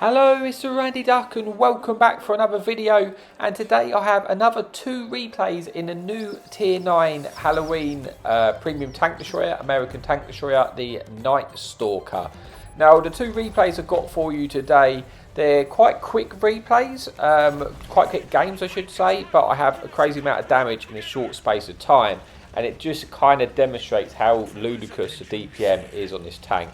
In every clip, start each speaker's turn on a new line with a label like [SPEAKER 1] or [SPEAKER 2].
[SPEAKER 1] Hello, it's Randy Duck and welcome back for another video, and today I have another 2 replays in the new Tier 9 Halloween Premium Tank Destroyer, American Tank Destroyer, the Night Stalker. Now the 2 replays I've got for you today, they're quite quick replays, quite quick games I should say, but I have a crazy amount of damage in a short space of time. And it just kind of demonstrates how ludicrous the DPM is on this tank.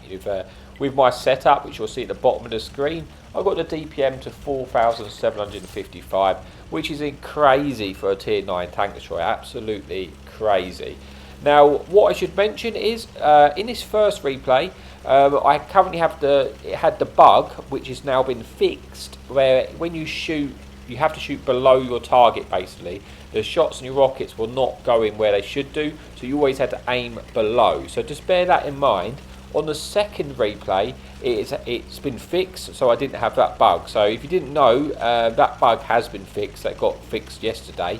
[SPEAKER 1] With my setup, which you'll see at the bottom of the screen, I've got the DPM to 4,755, which is crazy for a Tier 9 tank destroyer, absolutely crazy. Now, what I should mention is, in this first replay, I currently have it had the bug, which has now been fixed, where when you shoot, you have to shoot below your target basically. The shots and your rockets will not go in where they should do, so you always had to aim below. So just bear that in mind. On the second replay, it's been fixed, so I didn't have that bug. So if you didn't know, that bug has been fixed. That got fixed yesterday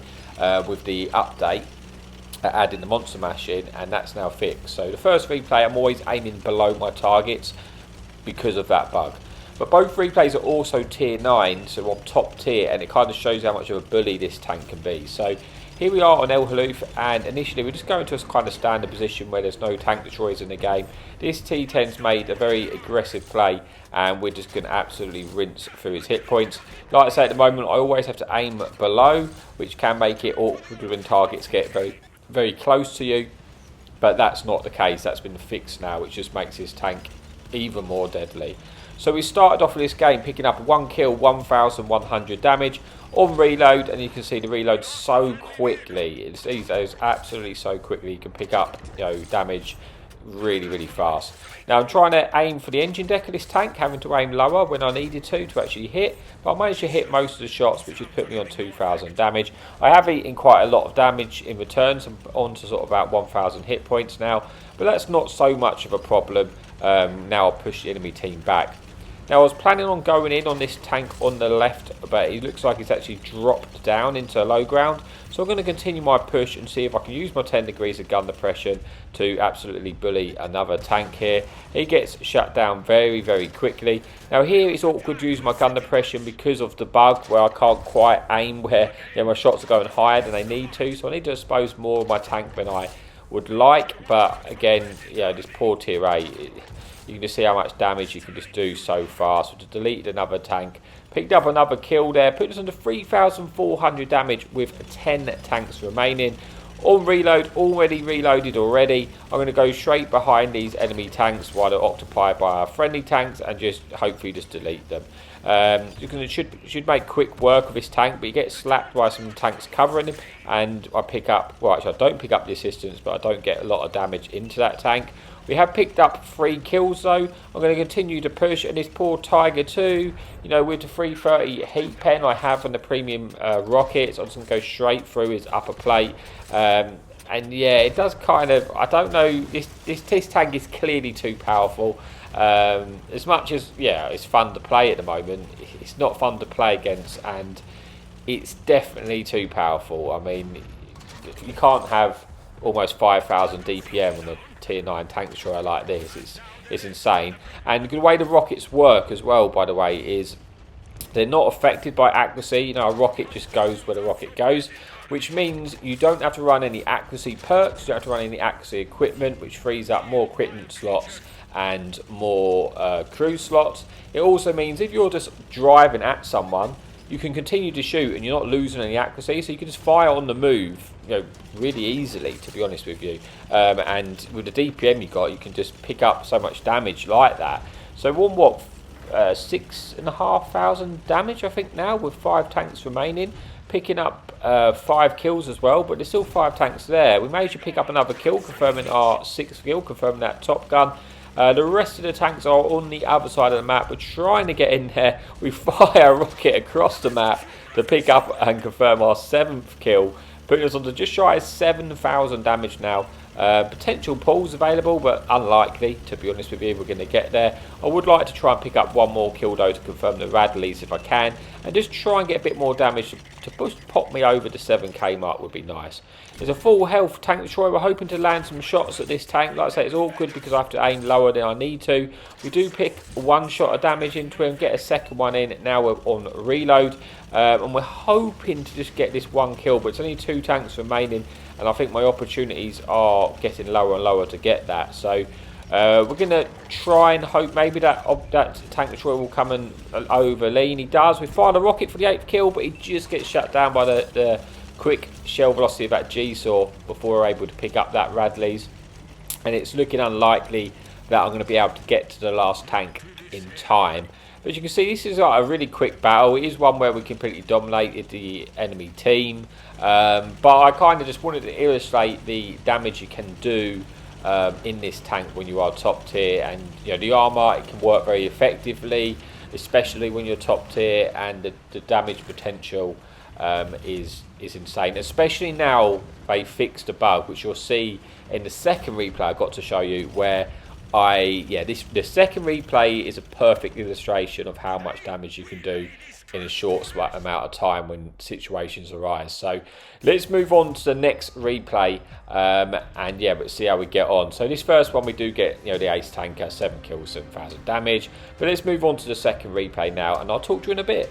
[SPEAKER 1] with the update, adding the monster mash in, and that's now fixed. So the first replay, I'm always aiming below my targets because of that bug. But both replays are also Tier 9, so on top tier, and it kind of shows how much of a bully this tank can be. So here we are on El Haloof, and initially we're just going to a kind of standard position where there's no tank destroyers in the game. This T10's made a very aggressive play, and we're just going to absolutely rinse through his hit points. Like I say, at the moment I always have to aim below, which can make it awkward when targets get very, very close to you. But that's not the case, that's been fixed now, which just makes this tank even more deadly. So we started off with this game picking up 1 kill, 1,100 damage on reload, and you can see the reload so quickly. It's those absolutely so quickly. You can pick up damage really fast. Now I'm trying to aim for the engine deck of this tank, having to aim lower when I needed to actually hit, but I managed to hit most of the shots, which has put me on 2,000 damage. I have eaten quite a lot of damage in return, so I'm on to sort of about 1,000 hit points now, but that's not so much of a problem. Now I'll push the enemy team back. Now I was planning on going in on this tank on the left, but it looks like it's actually dropped down into low ground. So I'm going to continue my push and see if I can use my 10 degrees of gun depression to absolutely bully another tank here. He gets shut down very quickly. Now here it's awkward to use my gun depression because of the bug where I can't quite aim where my shots are going higher than they need to. So I need to expose more of my tank than I would like. But again, this poor tier 8. You can just see how much damage you can just do so far. So to delete another tank, picked up another kill there, put us under 3,400 damage with 10 tanks remaining. On reload, already reloaded already. I'm going to go straight behind these enemy tanks while they're occupied by our friendly tanks and just hopefully just delete them. You should make quick work of this tank, but you get slapped by some tanks covering him, and I pick up, well actually I don't pick up the assistance, but I don't get a lot of damage into that tank. We have picked up 3 kills though. I'm going to continue to push, and this poor Tiger 2, with the 330 heat pen I have on the premium rockets, I'm just going to go straight through his upper plate. And yeah, it does kind of, I don't know, this tank is clearly too powerful. As much as, it's fun to play at the moment, it's not fun to play against, and it's definitely too powerful. I mean, you can't have almost 5,000 DPM on a Tier 9 tank destroyer like this. It's insane. And the way the rockets work as well, by the way, is they're not affected by accuracy. A rocket just goes where the rocket goes, which means you don't have to run any accuracy perks, you don't have to run any accuracy equipment, which frees up more equipment slots and more crew slots. It also means if you're just driving at someone, you can continue to shoot and you're not losing any accuracy, so you can just fire on the move, really easily, to be honest with you. And with the DPM you got, you can just pick up so much damage like that. So we're on 6,500 damage, I think now, with 5 tanks remaining, picking up 5 kills as well, but there's still 5 tanks there. We managed to pick up another kill, confirming our 6th kill, confirming that Top Gun. The rest of the tanks are on the other side of the map. We're trying to get in there. We fire a rocket across the map to pick up and confirm our 7th kill, putting us on to just shy of 7,000 damage now. Potential pulls available, but unlikely, to be honest with you, we're going to get there. I would like to try and pick up one more kill though to confirm the Radleys if I can, and just try and get a bit more damage to pop me over the 7k mark would be nice. There's a full health tank destroyer. We're hoping to land some shots at this tank. Like I say, it's awkward because I have to aim lower than I need to. We do pick one shot of damage into him, get a second one in. Now we're on reload, and we're hoping to just get this one kill, but it's only 2 tanks remaining, and I think my opportunities are getting lower and lower to get that. So we're going to try and hope maybe that tank destroyer will come and overlean. He does. We fire the rocket for the 8th kill, but he just gets shut down by the quick shell velocity of that G-Saw before we're able to pick up that Radley's. And it's looking unlikely that I'm going to be able to get to the last tank in time. But as you can see, this is like a really quick battle. It is one where we completely dominated the enemy team. But I kind of just wanted to illustrate the damage you can do in this tank when you are top tier. And you know, the armor, it can work very effectively, especially when you're top tier, and the damage potential is insane, especially now they fixed a bug which you'll see in the second replay I got to show you, where the second replay is a perfect illustration of how much damage you can do in a short amount of time when situations arise. So let's move on to the next replay, but see how we get on. So this first one we do get, the ace tanker, 7 kills, 7,000 damage. But let's move on to the second replay now, and I'll talk to you in a bit.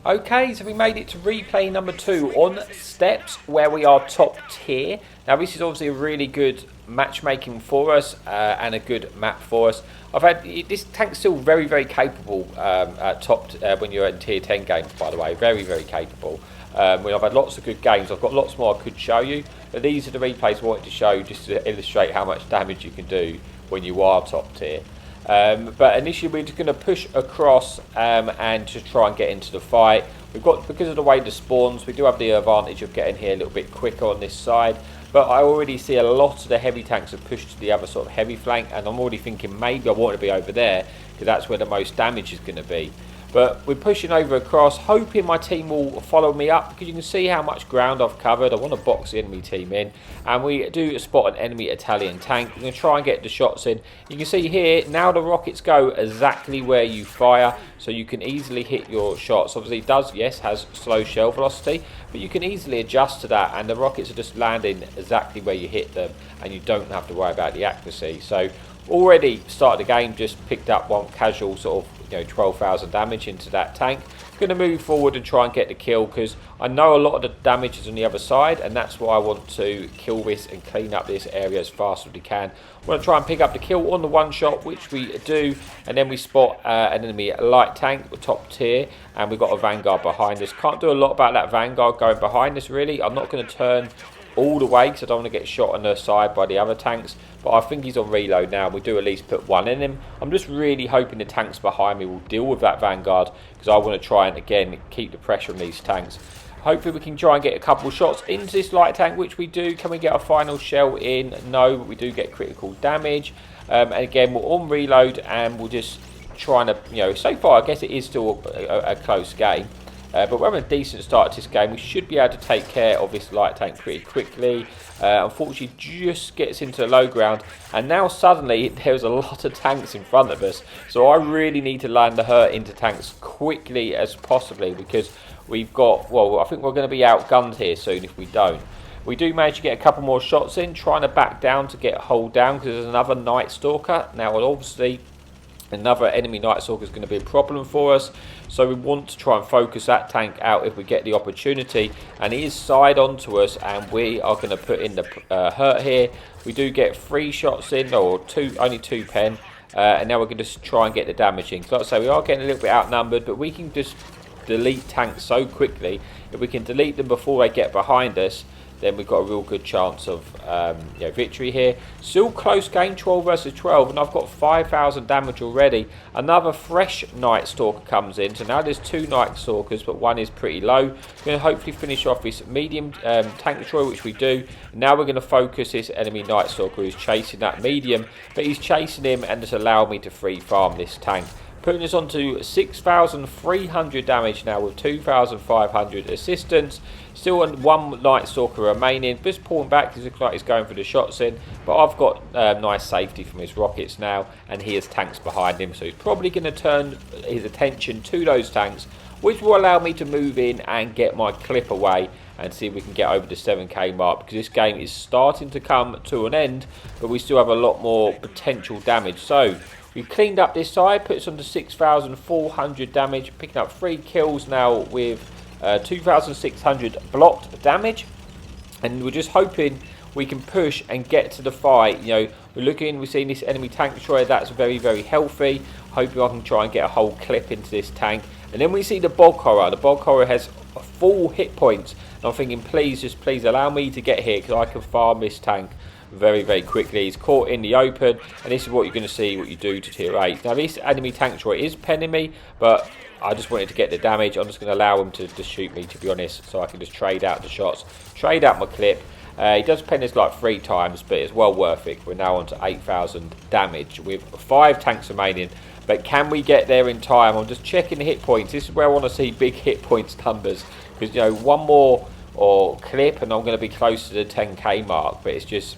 [SPEAKER 1] Okay, so we made it to replay number 2 on steps, where we are top tier. Now this is obviously a really good matchmaking for us and a good map for us. This tank's still very, very capable at top when you're in tier 10 games, by the way. Very, very capable. I've had lots of good games. I've got lots more I could show you, but these are the replays I wanted to show you just to illustrate how much damage you can do when you are top tier. But initially we're just going to push across and just try and get into the fight. Because of the way the spawns, we do have the advantage of getting here a little bit quicker on this side. But I already see a lot of the heavy tanks have pushed to the other sort of heavy flank, and I'm already thinking maybe I want to be over there because that's where the most damage is going to be. But we're pushing over across, hoping my team will follow me up, because you can see how much ground I've covered. I want to box the enemy team in, and we do spot an enemy Italian tank. We're going to try and get the shots in. You can see here, now the rockets go exactly where you fire, so you can easily hit your shots. Obviously it does, yes, has slow shell velocity, but you can easily adjust to that, and the rockets are just landing exactly where you hit them, and you don't have to worry about the accuracy. So already started the game, just picked up one casual sort of 12,000 damage into that tank. Going to move forward and try and get the kill, because I know a lot of the damage is on the other side, and that's why I want to kill this and clean up this area as fast as we can. I want to try and pick up the kill on the one shot, which we do, and then we spot an enemy light tank, top tier, and we've got a vanguard behind us. Can't do a lot about that vanguard going behind us really. I'm not going to turn all the way because I don't want to get shot on the side by the other tanks, but I think he's on reload now. We do at least put one in him. I'm just really hoping the tanks behind me will deal with that vanguard, because I want to try and again keep the pressure on these tanks. Hopefully we can try and get a couple of shots into this light tank, which we do. Can we get a final shell in? No, but we do get critical damage. And again, we're on reload, and we'll just try and so far I guess it is still a close game. But we're having a decent start to this game. We should be able to take care of this light tank pretty quickly. Unfortunately, just gets into the low ground. And now suddenly there's a lot of tanks in front of us. So I really need to land the hurt into tanks quickly as possibly, because we've got, I think we're going to be outgunned here soon if we don't. We do manage to get a couple more shots in, trying to back down to get hold down, because there's another Night Stalker. Now, obviously, another enemy Night Stalker is going to be a problem for us, so we want to try and focus that tank out if we get the opportunity. And he is side onto us, and we are going to put in the hurt here. We do get 3 shots in, or only 2 pen, and now we're going to try and get the damage in. So like I say, we are getting a little bit outnumbered, but we can just delete tanks so quickly. If we can delete them before they get behind us, then we've got a real good chance of victory here. Still close game, 12 versus 12, and I've got 5,000 damage already. Another fresh Night Stalker comes in, so now there's 2 Night Stalkers, but one is pretty low. We're going to hopefully finish off this medium tank destroyer, which we do. Now we're going to focus this enemy Night Stalker who's chasing that medium, but he's chasing him and just allow me to free farm this tank. putting us on to 6,300 damage now with 2,500 assistance. Still on one Night Stalker remaining, just pulling back because it looks like he's going for the shots in, but I've got nice safety from his rockets now, and he has tanks behind him, so he's probably going to turn his attention to those tanks, which will allow me to move in and get my clip away and see if we can get over the 7k mark, because this game is starting to come to an end, but we still have a lot more potential damage. So we've cleaned up this side, put us on to 6,400 damage, picking up 3 kills now with 2,600 blocked damage, and we're just hoping we can push and get to the fight. You know, we're seeing this enemy tank destroyer that's very, very healthy. Hoping I can try and get a whole clip into this tank. And then we see the bog horror. The bog horror has full hit points, and I'm thinking, please allow me to get here, because I can farm this tank very, very quickly. He's caught in the open, and this is what you're going to see what you do to tier 8. Now this enemy tank destroyer is penning me, but I just wanted to get the damage. I'm just going to allow him to shoot me, to be honest, so I can just trade out the shots, trade out my clip. He does pen us like 3 times, but it's well worth it. We're now on to 8,000 damage with 5 tanks remaining. But can we get there in time? I'm just checking the hit points. This is where I want to see big hit points numbers, because, you know, one more or clip and I'm going to be close to the 10k mark. But it's just,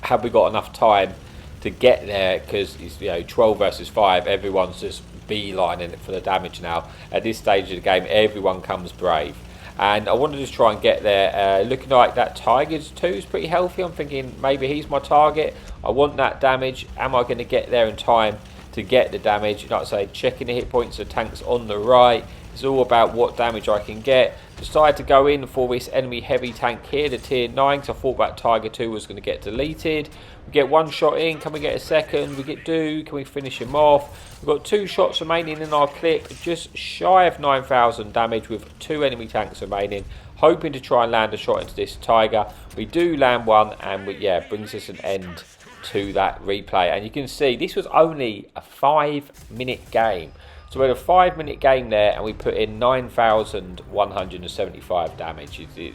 [SPEAKER 1] have we got enough time to get there? Because it's, you know, 12 versus 5. Everyone's just beelining it for the damage now. At this stage of the game, everyone comes brave. And I want to just try and get there. Looking like that Tigers 2 is pretty healthy. I'm thinking maybe he's my target. I want that damage. Am I going to get there in time to get the damage? Like I say, checking the hit points of tanks on the right. It's all about what damage I can get. Decided to go in for this enemy heavy tank here, the tier 9, because I thought that Tiger 2 was going to get deleted. We get 1 shot in. Can we get a second? We get 2. Can we finish him off? We've got 2 shots remaining in our clip, just shy of 9,000 damage with 2 enemy tanks remaining. Hoping to try and land a shot into this Tiger. We do land one, and brings us an end to that replay. And you can see this was only a 5-minute game. So we had a 5-minute game there, and we put in 9,175 damage. The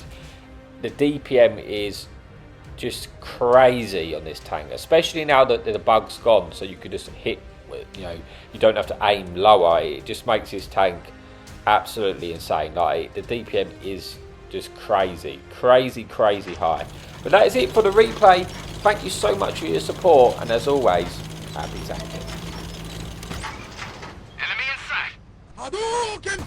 [SPEAKER 1] DPM is just crazy on this tank, especially now that the bug's gone, so you can just hit with, you know, you don't have to aim lower. It just makes this tank absolutely insane. Like, the DPM is just crazy high. But that is it for the replay. Thank you so much for your support, and as always, happy tanking.
[SPEAKER 2] Hadouken!